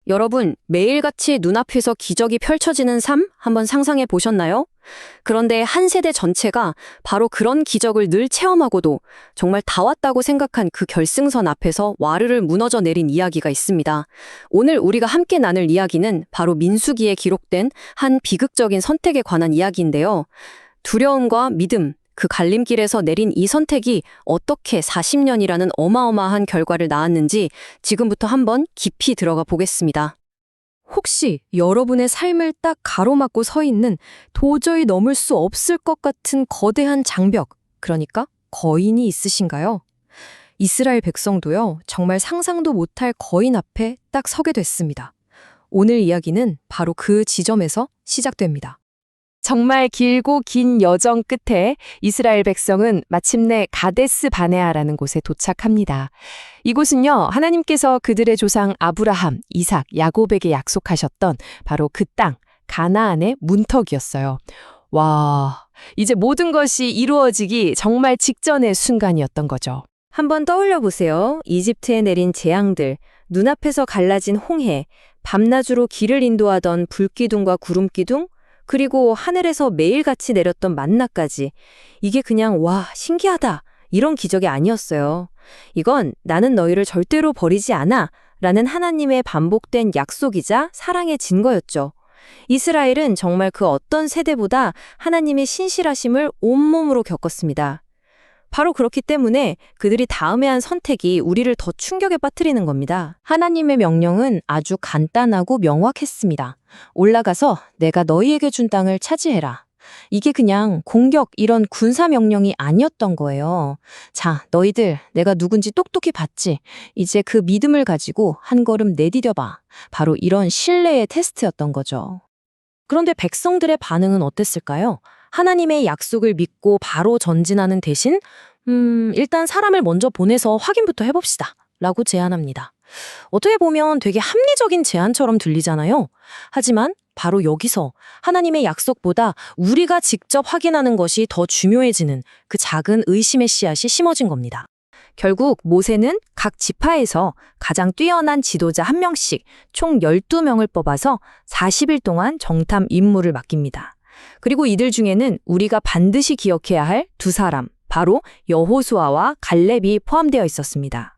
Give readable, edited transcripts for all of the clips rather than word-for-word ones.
여러분, 매일같이 눈앞에서 기적이 펼쳐지는 삶 한번 상상해 보셨나요? 그런데 한 세대 전체가 바로 그런 기적을 늘 체험하고도 정말 다 왔다고 생각한 그 결승선 앞에서 와르르 무너져 내린 이야기가 있습니다. 오늘 우리가 함께 나눌 이야기는 바로 민수기에 기록된 한 비극적인 선택에 관한 이야기인데요. 두려움과 믿음, 그 갈림길에서 내린 이 선택이 어떻게 40년이라는 어마어마한 결과를 낳았는지 지금부터 한번 깊이 들어가 보겠습니다. 혹시 여러분의 삶을 딱 가로막고 서 있는 도저히 넘을 수 없을 것 같은 거대한 장벽, 그러니까 거인이 있으신가요? 이스라엘 백성도요, 정말 상상도 못할 거인 앞에 딱 서게 됐습니다. 오늘 이야기는 바로 그 지점에서 시작됩니다. 정말 길고 긴 여정 끝에 이스라엘 백성은 마침내 가데스 바네아라는 곳에 도착합니다. 이곳은요, 하나님께서 그들의 조상 아브라함, 이삭, 야곱에게 약속하셨던 바로 그 땅, 가나안의 문턱이었어요. 와, 이제 모든 것이 이루어지기 정말 직전의 순간이었던 거죠. 한번 떠올려 보세요. 이집트에 내린 재앙들, 눈앞에서 갈라진 홍해, 밤낮으로 길을 인도하던 불기둥과 구름기둥, 그리고 하늘에서 매일같이 내렸던 만나까지. 이게 그냥 와, 신기하다, 이런 기적이 아니었어요. 이건 나는 너희를 절대로 버리지 않아 라는 하나님의 반복된 약속이자 사랑의 증거였죠. 이스라엘은 정말 그 어떤 세대보다 하나님의 신실하심을 온몸으로 겪었습니다. 바로 그렇기 때문에 그들이 다음에 한 선택이 우리를 더 충격에 빠뜨리는 겁니다. 하나님의 명령은 아주 간단하고 명확했습니다. 올라가서 내가 너희에게 준 땅을 차지해라. 이게 그냥 공격 이런 군사 명령이 아니었던 거예요. 자, 너희들 내가 누군지 똑똑히 봤지? 이제 그 믿음을 가지고 한 걸음 내디뎌봐. 바로 이런 신뢰의 테스트였던 거죠. 그런데 백성들의 반응은 어땠을까요? 하나님의 약속을 믿고 바로 전진하는 대신 일단 사람을 먼저 보내서 확인부터 해봅시다 라고 제안합니다. 어떻게 보면 되게 합리적인 제안처럼 들리잖아요. 하지만 바로 여기서 하나님의 약속보다 우리가 직접 확인하는 것이 더 중요해지는 그 작은 의심의 씨앗이 심어진 겁니다. 결국 모세는 각 지파에서 가장 뛰어난 지도자 한 명씩 총 12명을 뽑아서 40일 동안 정탐 임무를 맡깁니다. 그리고 이들 중에는 우리가 반드시 기억해야 할 두 사람, 바로 여호수아와 갈렙이 포함되어 있었습니다.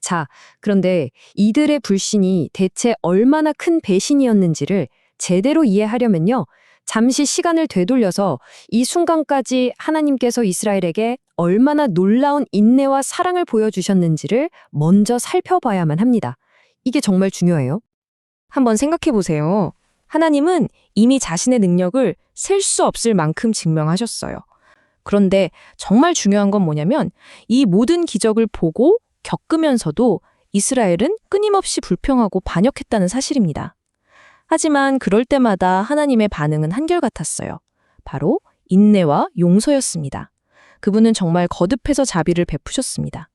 자, 그런데 이들의 불신이 대체 얼마나 큰 배신이었는지를 제대로 이해하려면요, 잠시 시간을 되돌려서 이 순간까지 하나님께서 이스라엘에게 얼마나 놀라운 인내와 사랑을 보여주셨는지를 먼저 살펴봐야만 합니다. 이게 정말 중요해요. 한번 생각해 보세요. 하나님은 이미 자신의 능력을 셀 수 없을 만큼 증명하셨어요. 그런데 정말 중요한 건 뭐냐면 이 모든 기적을 보고 겪으면서도 이스라엘은 끊임없이 불평하고 반역했다는 사실입니다. 하지만 그럴 때마다 하나님의 반응은 한결같았어요. 바로 인내와 용서였습니다. 그분은 정말 거듭해서 자비를 베푸셨습니다.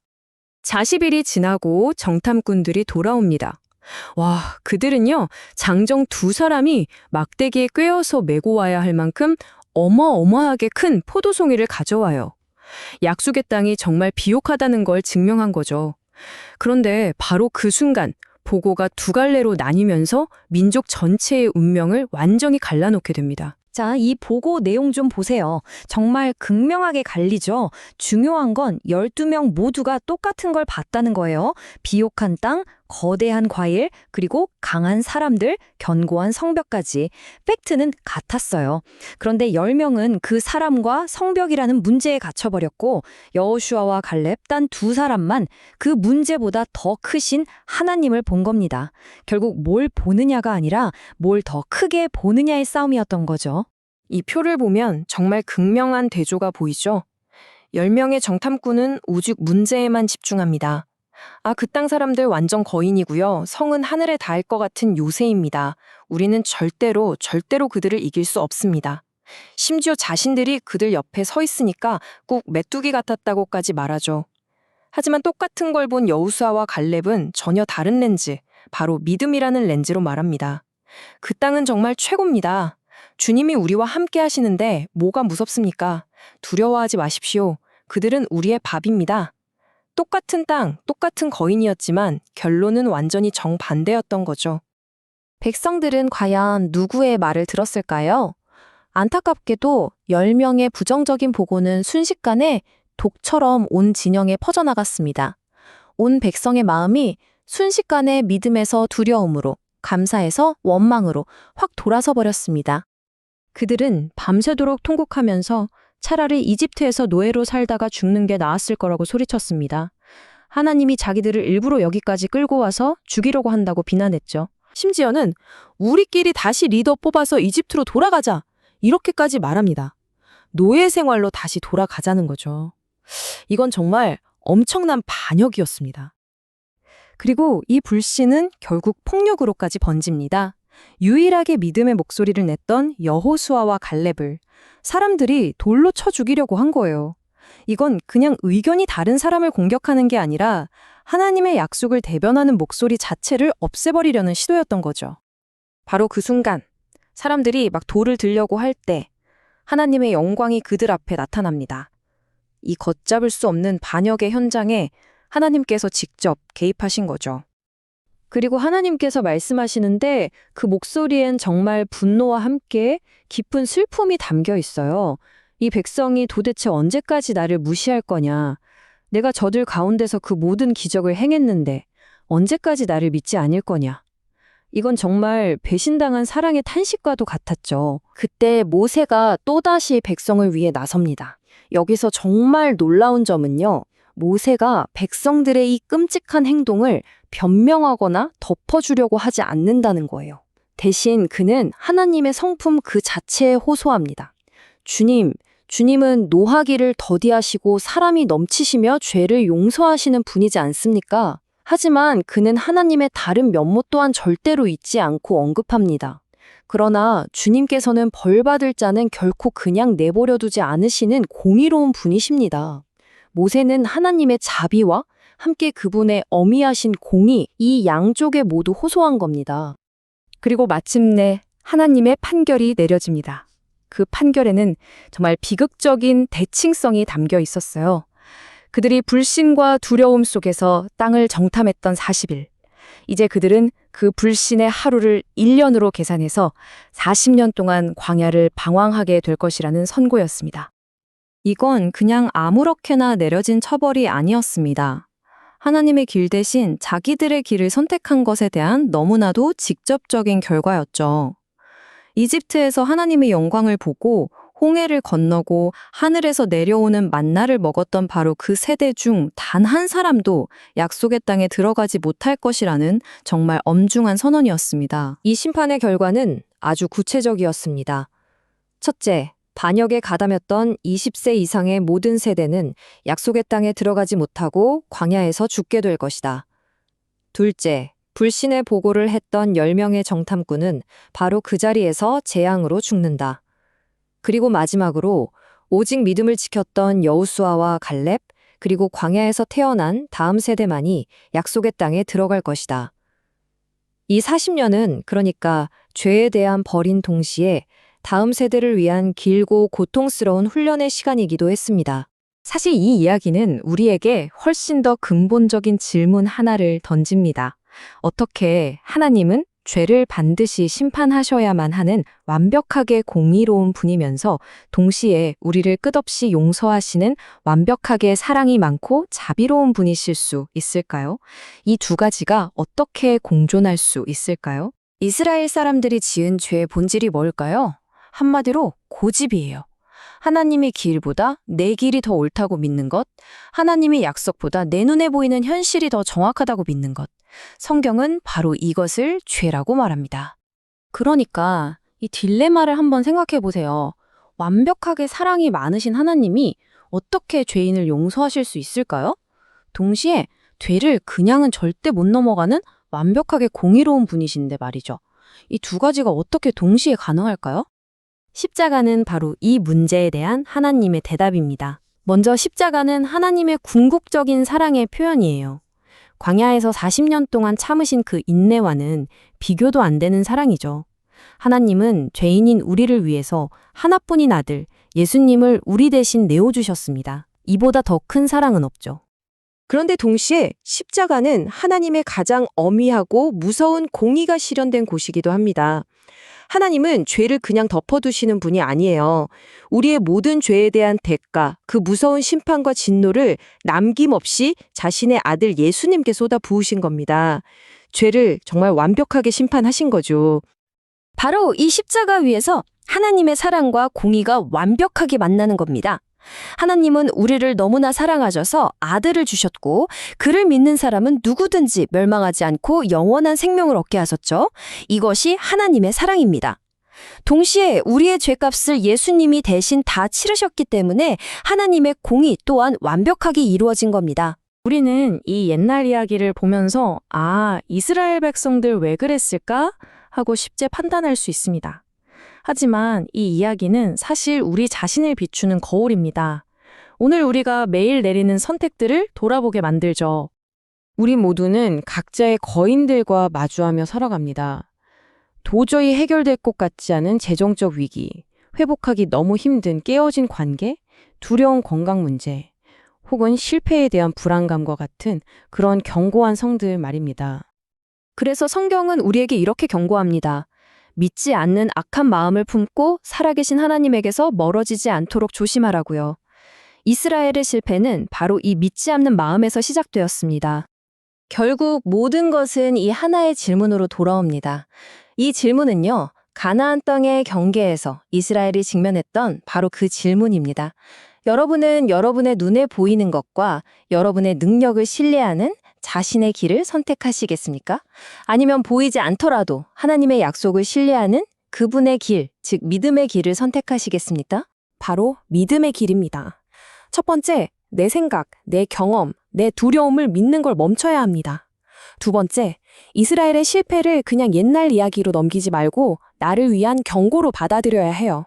40일이 지나고 정탐꾼들이 돌아옵니다. 와, 그들은요, 장정 두 사람이 막대기에 꿰어서 메고 와야 할 만큼 어마어마하게 큰 포도송이를 가져와요. 약속의 땅이 정말 비옥하다는 걸 증명한 거죠. 그런데 바로 그 순간 보고가 두 갈래로 나뉘면서 민족 전체의 운명을 완전히 갈라놓게 됩니다. 자, 이 보고 내용 좀 보세요. 정말 극명하게 갈리죠. 중요한 건 12명 모두가 똑같은 걸 봤다는 거예요. 비옥한 땅, 거대한 과일, 그리고 강한 사람들, 견고한 성벽까지. 팩트는 같았어요. 그런데 10명은 그 사람과 성벽이라는 문제에 갇혀버렸고 여호슈아와 갈렙 단 두 사람만 그 문제보다 더 크신 하나님을 본 겁니다. 결국 뭘 보느냐가 아니라 뭘 더 크게 보느냐의 싸움이었던 거죠. 이 표를 보면 정말 극명한 대조가 보이죠? 10명의 정탐꾼은 오직 문제에만 집중합니다. 아, 그 땅 사람들 완전 거인이고요. 성은 하늘에 닿을 것 같은 요새입니다. 우리는 절대로 그들을 이길 수 없습니다. 심지어 자신들이 그들 옆에 서 있으니까 꼭 메뚜기 같았다고까지 말하죠. 하지만 똑같은 걸 본 여호수아와 갈렙은 전혀 다른 렌즈, 바로 믿음이라는 렌즈로 말합니다. 그 땅은 정말 최고입니다. 주님이 우리와 함께 하시는데 뭐가 무섭습니까? 두려워하지 마십시오. 그들은 우리의 밥입니다. 똑같은 땅, 똑같은 거인이었지만 결론은 완전히 정반대였던 거죠. 백성들은 과연 누구의 말을 들었을까요? 안타깝게도 10명의 부정적인 보고는 순식간에 독처럼 온 진영에 퍼져나갔습니다. 온 백성의 마음이 순식간에 믿음에서 두려움으로, 감사에서 원망으로 확 돌아서 버렸습니다. 그들은 밤새도록 통곡하면서 차라리 이집트에서 노예로 살다가 죽는 게 나았을 거라고 소리쳤습니다. 하나님이 자기들을 일부러 여기까지 끌고 와서 죽이려고 한다고 비난했죠. 심지어는 우리끼리 다시 리더 뽑아서 이집트로 돌아가자, 이렇게까지 말합니다. 노예 생활로 다시 돌아가자는 거죠. 이건 정말 엄청난 반역이었습니다. 그리고 이 불신은 결국 폭력으로까지 번집니다. 유일하게 믿음의 목소리를 냈던 여호수아와 갈렙을 사람들이 돌로 쳐 죽이려고 한 거예요. 이건 그냥 의견이 다른 사람을 공격하는 게 아니라 하나님의 약속을 대변하는 목소리 자체를 없애버리려는 시도였던 거죠. 바로 그 순간 사람들이 막 돌을 들려고 할 때 하나님의 영광이 그들 앞에 나타납니다. 이 걷잡을 수 없는 반역의 현장에 하나님께서 직접 개입하신 거죠. 그리고 하나님께서 말씀하시는데 그 목소리엔 정말 분노와 함께 깊은 슬픔이 담겨 있어요. 이 백성이 도대체 언제까지 나를 무시할 거냐? 내가 저들 가운데서 그 모든 기적을 행했는데 언제까지 나를 믿지 않을 거냐? 이건 정말 배신당한 사랑의 탄식과도 같았죠. 그때 모세가 또다시 백성을 위해 나섭니다. 여기서 정말 놀라운 점은요. 모세가 백성들의 이 끔찍한 행동을 변명하거나 덮어주려고 하지 않는다는 거예요. 대신 그는 하나님의 성품 그 자체에 호소합니다. 주님은 노하기를 더디하시고 사람이 넘치시며 죄를 용서하시는 분이지 않습니까? 하지만 그는 하나님의 다른 면모 또한 절대로 잊지 않고 언급합니다. 그러나 주님께서는 벌받을 자는 결코 그냥 내버려 두지 않으시는 공의로운 분이십니다. 모세는 하나님의 자비와 함께 그분의 어미하신 공의, 이 양쪽에 모두 호소한 겁니다. 그리고 마침내 하나님의 판결이 내려집니다. 그 판결에는 정말 비극적인 대칭성이 담겨 있었어요. 그들이 불신과 두려움 속에서 땅을 정탐했던 40일. 이제 그들은 그 불신의 하루를 1년으로 계산해서 40년 동안 광야를 방황하게 될 것이라는 선고였습니다. 이건 그냥 아무렇게나 내려진 처벌이 아니었습니다. 하나님의 길 대신 자기들의 길을 선택한 것에 대한 너무나도 직접적인 결과였죠. 이집트에서 하나님의 영광을 보고 홍해를 건너고 하늘에서 내려오는 만나를 먹었던 바로 그 세대 중 단 한 사람도 약속의 땅에 들어가지 못할 것이라는 정말 엄중한 선언이었습니다. 이 심판의 결과는 아주 구체적이었습니다. 첫째, 반역에 가담했던 20세 이상의 모든 세대는 약속의 땅에 들어가지 못하고 광야에서 죽게 될 것이다. 둘째, 불신의 보고를 했던 10명의 정탐꾼은 바로 그 자리에서 재앙으로 죽는다. 그리고 마지막으로 오직 믿음을 지켰던 여호수아와 갈렙, 그리고 광야에서 태어난 다음 세대만이 약속의 땅에 들어갈 것이다. 이 40년은 그러니까 죄에 대한 벌인 동시에 다음 세대를 위한 길고 고통스러운 훈련의 시간이기도 했습니다. 사실 이 이야기는 우리에게 훨씬 더 근본적인 질문 하나를 던집니다. 어떻게 하나님은 죄를 반드시 심판하셔야만 하는 완벽하게 공의로운 분이면서 동시에 우리를 끝없이 용서하시는 완벽하게 사랑이 많고 자비로운 분이실 수 있을까요? 이 두 가지가 어떻게 공존할 수 있을까요? 이스라엘 사람들이 지은 죄의 본질이 뭘까요? 한마디로 고집이에요. 하나님의 길보다 내 길이 더 옳다고 믿는 것, 하나님의 약속보다 내 눈에 보이는 현실이 더 정확하다고 믿는 것. 성경은 바로 이것을 죄라고 말합니다. 그러니까 이 딜레마를 한번 생각해 보세요. 완벽하게 사랑이 많으신 하나님이 어떻게 죄인을 용서하실 수 있을까요? 동시에 죄를 그냥은 절대 못 넘어가는 완벽하게 공의로운 분이신데 말이죠. 이 두 가지가 어떻게 동시에 가능할까요? 십자가는 바로 이 문제에 대한 하나님의 대답입니다. 먼저 십자가는 하나님의 궁극적인 사랑의 표현이에요. 광야에서 40년 동안 참으신 그 인내와는 비교도 안 되는 사랑이죠. 하나님은 죄인인 우리를 위해서 하나뿐인 아들, 예수님을 우리 대신 내어주셨습니다. 이보다 더 큰 사랑은 없죠. 그런데 동시에 십자가는 하나님의 가장 엄위하고 무서운 공의가 실현된 곳이기도 합니다. 하나님은 죄를 그냥 덮어두시는 분이 아니에요. 우리의 모든 죄에 대한 대가, 그 무서운 심판과 진노를 남김없이 자신의 아들 예수님께 쏟아 부으신 겁니다. 죄를 정말 완벽하게 심판하신 거죠. 바로 이 십자가 위에서 하나님의 사랑과 공의가 완벽하게 만나는 겁니다. 하나님은 우리를 너무나 사랑하셔서 아들을 주셨고 그를 믿는 사람은 누구든지 멸망하지 않고 영원한 생명을 얻게 하셨죠. 이것이 하나님의 사랑입니다. 동시에 우리의 죄값을 예수님이 대신 다 치르셨기 때문에 하나님의 공의 또한 완벽하게 이루어진 겁니다. 우리는 이 옛날 이야기를 보면서 이스라엘 백성들 왜 그랬을까? 하고 쉽게 판단할 수 있습니다. 하지만 이 이야기는 사실 우리 자신을 비추는 거울입니다. 오늘 우리가 매일 내리는 선택들을 돌아보게 만들죠. 우리 모두는 각자의 거인들과 마주하며 살아갑니다. 도저히 해결될 것 같지 않은 재정적 위기, 회복하기 너무 힘든 깨어진 관계, 두려운 건강 문제, 혹은 실패에 대한 불안감과 같은 그런 견고한 성들 말입니다. 그래서 성경은 우리에게 이렇게 경고합니다. 믿지 않는 악한 마음을 품고 살아계신 하나님에게서 멀어지지 않도록 조심하라고요. 이스라엘의 실패는 바로 이 믿지 않는 마음에서 시작되었습니다. 결국 모든 것은 이 하나의 질문으로 돌아옵니다. 이 질문은요, 가나안 땅의 경계에서 이스라엘이 직면했던 바로 그 질문입니다. 여러분은 여러분의 눈에 보이는 것과 여러분의 능력을 신뢰하는 자신의 길을 선택하시겠습니까? 아니면 보이지 않더라도 하나님의 약속을 신뢰하는 그분의 길, 즉 믿음의 길을 선택하시겠습니까? 바로 믿음의 길입니다. 첫 번째, 내 생각, 내 경험, 내 두려움을 믿는 걸 멈춰야 합니다. 두 번째, 이스라엘의 실패를 그냥 옛날 이야기로 넘기지 말고 나를 위한 경고로 받아들여야 해요.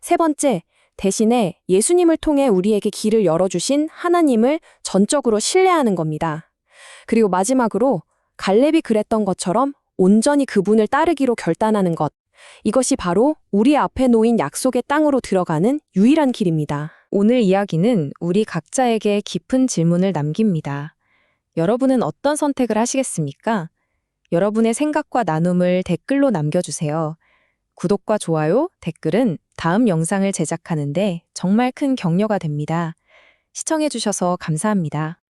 세 번째, 대신에 예수님을 통해 우리에게 길을 열어주신 하나님을 전적으로 신뢰하는 겁니다. 그리고 마지막으로 갈렙이 그랬던 것처럼 온전히 그분을 따르기로 결단하는 것. 이것이 바로 우리 앞에 놓인 약속의 땅으로 들어가는 유일한 길입니다. 오늘 이야기는 우리 각자에게 깊은 질문을 남깁니다. 여러분은 어떤 선택을 하시겠습니까? 여러분의 생각과 나눔을 댓글로 남겨주세요. 구독과 좋아요, 댓글은 다음 영상을 제작하는데 정말 큰 격려가 됩니다. 시청해주셔서 감사합니다.